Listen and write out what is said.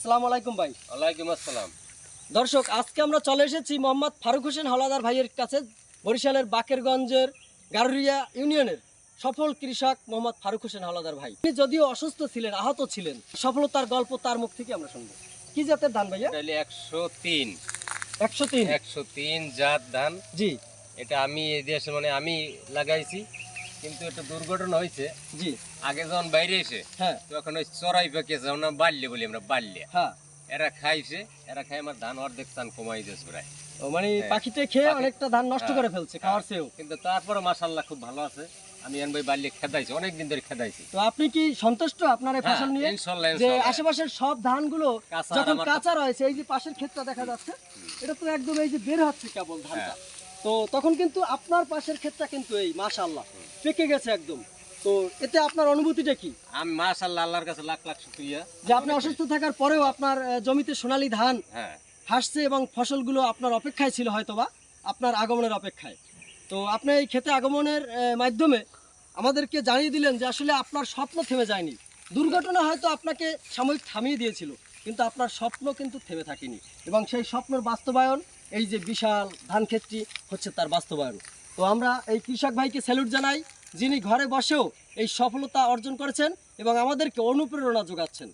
আসসালামু আলাইকুম ভাই। ওয়ালাইকুম আসসালাম। দর্শক, আজকে আমরা চলে এসেছি মোহাম্মদ ফারুক হোসেন হাওলাদার ভাইয়ের কাছে। বরিশালের বাকেরগঞ্জের গারুরিয়া ইউনিয়নের সফল কৃষক মোহাম্মদ ফারুক হোসেন হাওলাদার ভাই। তিনি যদিও অসুস্থ ছিলেন, আহত ছিলেন, সফলতার গল্প তার মুখ থেকে আমরা শুনবো। কি জাতের ধান ভাইয়া? এটা হলো 103 103 103 জাত ধান। জি এটা আমি এই দেশে আমি লাগাইছি, কিন্তু একটা দুর্ঘটনা হয়েছে। জি আগে যখন বাইরে এসে হ্যাঁ তখন ওই চড়াই পাকিয়ে যখন বাল্যে বলি আমরা বাল্যে, হ্যাঁ। এরা খাইছে, এরা খাই আমার ধান অর্ধেক চান কমাই দিয়েছে প্রায়। ও মানে হ্যাঁ। পাখিতে খেয়ে পাখি- অনেকটা ধান নষ্ট হ্যাঁ, করে ফেলছে খাওয়ার চেয়েও। কিন্তু তারপরে মাশাআল্লাহ খুব ভালো আছে। আমি ভাই বাল্যে খেদাইছি, অনেকদিন ধরে খেদাইছি। তো আপনি কি সন্তুষ্ট আপনার এই ফসল নিয়ে? ইনশাআল্লাহ, যে ইনশাআল্লাহ। আশেপাশের সব ধানগুলো কাঁচা যখন আমার কাঁচা রয়েছে, এই যে পাশের ক্ষেতটা দেখা যাচ্ছে, এটা তো একদম এই যে বের হচ্ছে কেবল ধানটা। হ্যাঁ। তো তখন কিন্তু আপনার পাশের ক্ষেতটা কিন্তু এই মাশাআল্লাহ পেকে গেছে একদম। তো এতে আপনার অনুভূতিটা কি? আমি মাশাআল্লাহ আল্লাহর কাছে লাখ লাখ শুকরিয়া যে আপনি অসুস্থ থাকার পরেও আপনার জমিতে সোনালী ধান হ্যাঁ হাসছে এবং ফসলগুলো আপনার অপেক্ষায় ছিল, হয়তোবা আপনার আগমনের অপেক্ষায়। তো আপনি এই ক্ষেতে আগমনের মাধ্যমে আমাদেরকে জানিয়ে দিলেন যে আসলে আপনার স্বপ্ন থেমে যায়নি। দুর্ঘটনা হয়তো আপনাকে সাময়িক থামিয়ে দিয়েছিল, কিন্তু আপনার স্বপ্ন কিন্তু থেমে থাকেনি, এবং সেই স্বপ্নের বাস্তবায়ন এই যে বিশাল ধান ক্ষেতটি হচ্ছে তার বাস্তবায়ন। তো আমরা এই কৃষক ভাইকে স্যালুট জানাই, যিনি ঘরে বসেও এই সফলতা অর্জন করেছেন এবং আমাদেরকে অনুপ্রেরণা যোগাচ্ছেন।